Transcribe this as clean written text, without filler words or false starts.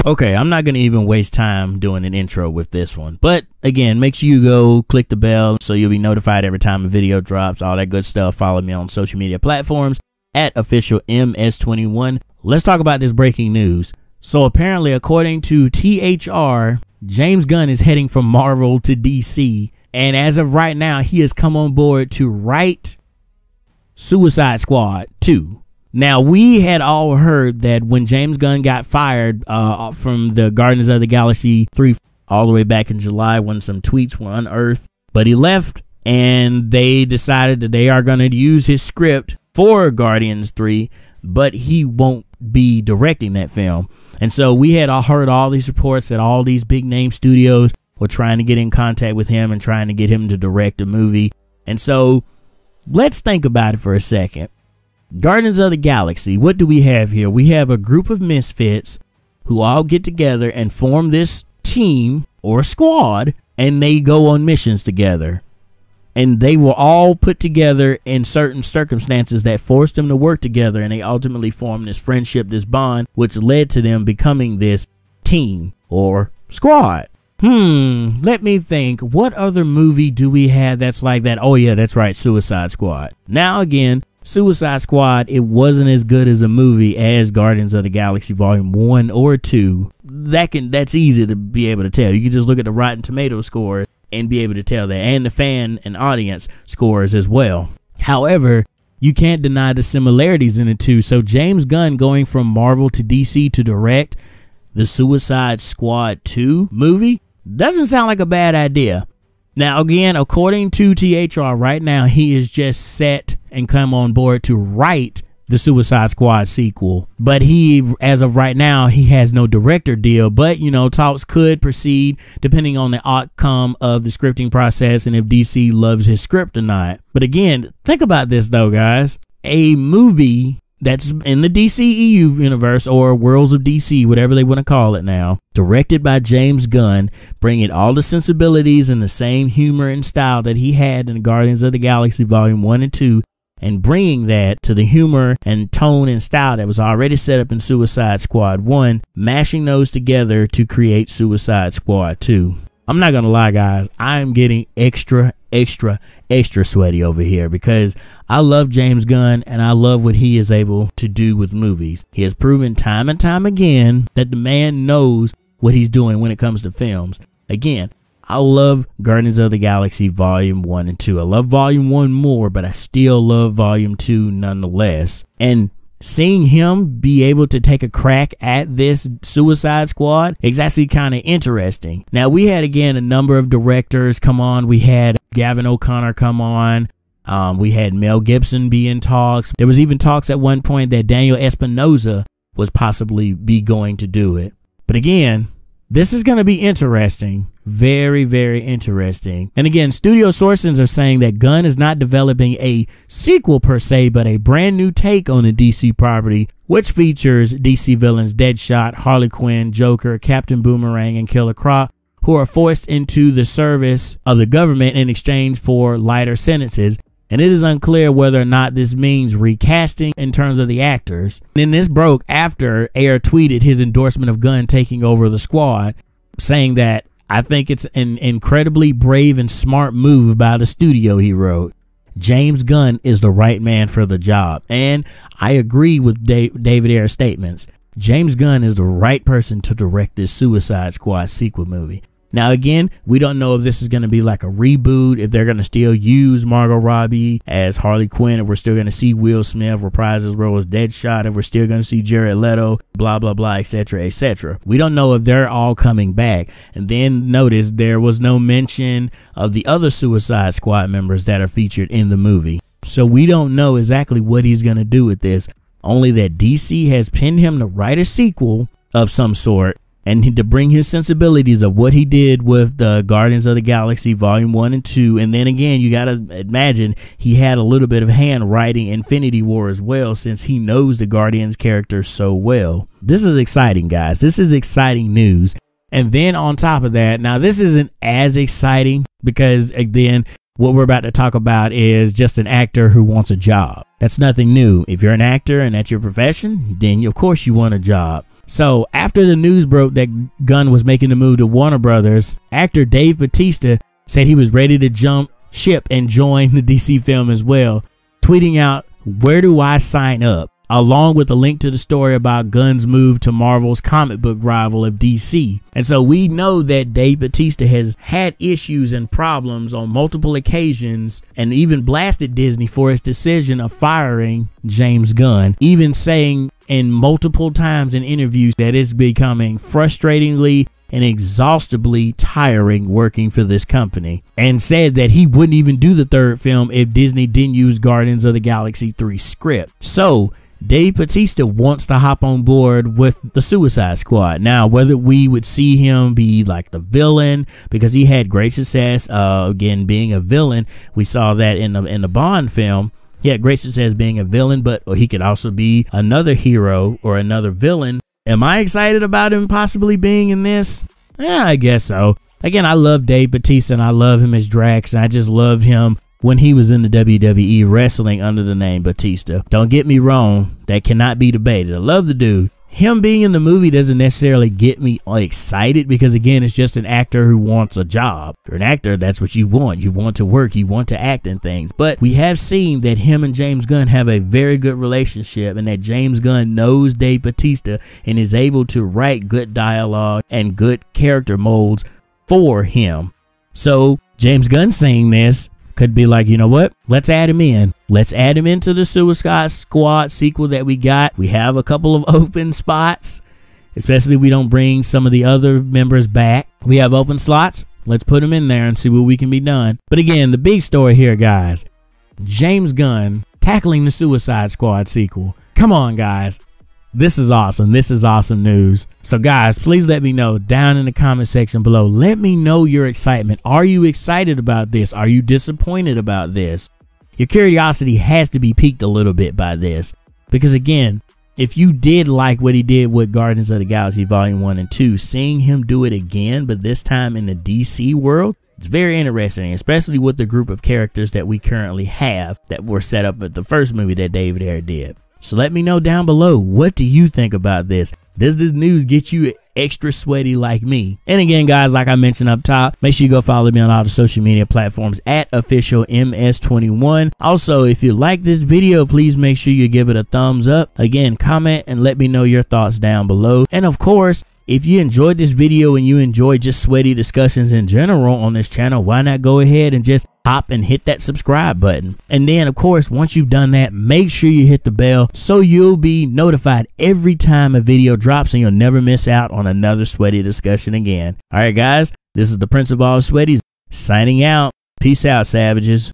Okay, I'm not going to even waste time doing an intro with this one. But again, make sure you go click the bell so you'll be notified every time a video drops, all that good stuff. Follow me on social media platforms at officialms21. Let's talk about this breaking news. So apparently, according to THR, James Gunn is heading from Marvel to DC. And as of right now, he has come on board to write Suicide Squad 2. Now, we had all heard that when James Gunn got fired from the Guardians of the Galaxy 3 all the way back in July when some tweets were unearthed, but he left and they decided that they are going to use his script for Guardians 3, but he won't be directing that film. And so we had all heard all these reports that all these big name studios were trying to get in contact with him and trying to get him to direct a movie. And so let's think about it for a second. Guardians of the Galaxy, what do we have here? We have a group of misfits who all get together and form this team or squad, and they go on missions together. And they were all put together in certain circumstances that forced them to work together, and they ultimately formed this friendship, this bond, which led to them becoming this team or squad. Let me think. What other movie do we have that's like that? Oh yeah, that's right, Suicide Squad. Now again, Suicide Squad, it wasn't as good as a movie as Guardians of the Galaxy Volume 1 or 2. That's easy to be able to tell. You can just look at the Rotten Tomatoes score and be able to tell that, and the fan and audience scores as well. However, you can't deny the similarities in the two. So James Gunn going from Marvel to DC to direct the Suicide Squad 2 movie doesn't sound like a bad idea. Now again, according to THR, right now he is just set and come on board to write the Suicide Squad sequel, but he, as of right now, he has no director deal. But you know, talks could proceed depending on the outcome of the scripting process and if DC loves his script or not. But again, think about this though, guys. A movie that's in the DCEU universe, or Worlds of DC, whatever they want to call it now, directed by James Gunn, bringing all the sensibilities and the same humor and style that he had in Guardians of the Galaxy Volume 1 and 2, and bringing that to the humor and tone and style that was already set up in Suicide Squad 1, mashing those together to create Suicide Squad 2. I'm not gonna lie, guys, I'm getting extra sweaty over here because I love James Gunn and I love what he is able to do with movies. He has proven time and time again that the man knows what he's doing when it comes to films. Again, I love Guardians of the Galaxy Volume 1 and 2. I love Volume 1 more, but I still love Volume 2 nonetheless. And seeing him be able to take a crack at this Suicide Squad is actually kind of interesting. Now, we had, again, a number of directors come on. We had Gavin O'Connor come on. We had Mel Gibson be in talks. There was even talks at one point that Daniel Espinosa was possibly be going to do it. But again, this is going to be interesting. Very interesting. And again, studio sources are saying that Gunn is not developing a sequel per se, but a brand new take on the DC property, which features DC villains Deadshot, Harley Quinn, Joker, Captain Boomerang, and Killer Croc, who are forced into the service of the government in exchange for lighter sentences. And it is unclear whether or not this means recasting in terms of the actors. And this broke after Ayer tweeted his endorsement of Gunn taking over the squad, saying that, "I think it's an incredibly brave and smart move by the studio," he wrote. "James Gunn is the right man for the job." And I agree with David Ayer's statements. James Gunn is the right person to direct this Suicide Squad sequel movie. Now again, we don't know if this is going to be like a reboot, if they're going to still use Margot Robbie as Harley Quinn, if we're still going to see Will Smith reprise his role as Deadshot, if we're still going to see Jared Leto, blah blah blah, etc etc. We don't know if they're all coming back. And then notice there was no mention of the other Suicide Squad members that are featured in the movie. So we don't know exactly what he's going to do with this, only that DC has pinned him to write a sequel of some sort, and to bring his sensibilities of what he did with the Guardians of the Galaxy Volume 1 and 2. And then again, you got to imagine he had a little bit of hand writing Infinity War as well, since he knows the Guardians character so well. This is exciting, guys. This is exciting news. And then on top of that, now this isn't as exciting because again, what we're about to talk about is just an actor who wants a job. That's nothing new. If you're an actor and that's your profession, then of course you want a job. So after the news broke that Gunn was making the move to Warner Brothers, actor Dave Bautista said he was ready to jump ship and join the DC film as well, tweeting out, "Where do I sign up?" along with a link to the story about Gunn's move to Marvel's comic book rival of DC. And so we know that Dave Bautista has had issues and problems on multiple occasions and even blasted Disney for its decision of firing James Gunn, even saying in multiple times in interviews that it's becoming frustratingly and exhaustively tiring working for this company, and said that he wouldn't even do the third film if Disney didn't use Guardians of the Galaxy 3 script. So Dave Bautista wants to hop on board with the Suicide Squad. Now, whether we would see him be like the villain, because he had great success again being a villain, we saw that in the Bond film. He had great success being a villain, but he could also be another hero or another villain. Am I excited about him possibly being in this? Yeah, I guess so. Again, I love Dave Bautista and I love him as Drax, and I just love him when he was in the WWE wrestling under the name Batista. Don't get me wrong, that cannot be debated. I love the dude. Him being in the movie doesn't necessarily get me excited because, again, it's just an actor who wants a job. You're an actor, that's what you want. You want to work, you want to act in things. But we have seen that him and James Gunn have a very good relationship, and that James Gunn knows Dave Bautista and is able to write good dialogue and good character molds for him. So James Gunn saying this could be like, you know what? Let's add him in. Let's add him into the Suicide Squad sequel that we got. We have a couple of open spots, especially if we don't bring some of the other members back. We have open slots. Let's put them in there and see what we can be done. But again, the big story here, guys, James Gunn tackling the Suicide Squad sequel. Come on, guys. This is awesome. This is awesome news. So guys, please let me know down in the comment section below. Let me know your excitement. Are you excited about this? Are you disappointed about this? Your curiosity has to be piqued a little bit by this, because again, if you did like what he did with Guardians of the Galaxy Volume 1 and 2, seeing him do it again, but this time in the DC world, it's very interesting, especially with the group of characters that we currently have that were set up at the first movie that David Ayer did. So let me know down below, what do you think about this? Does this news get you extra sweaty like me? And again, guys, like I mentioned up top, make sure you go follow me on all the social media platforms at officialms21. Also, if you like this video, please make sure you give it a thumbs up. Again, comment and let me know your thoughts down below. And of course, if you enjoyed this video and you enjoy just sweaty discussions in general on this channel, why not go ahead and just hop and hit that subscribe button? And then, of course, once you've done that, make sure you hit the bell so you'll be notified every time a video drops and you'll never miss out on another sweaty discussion again. All right, guys, this is the Prince of All Sweaties signing out. Peace out, savages.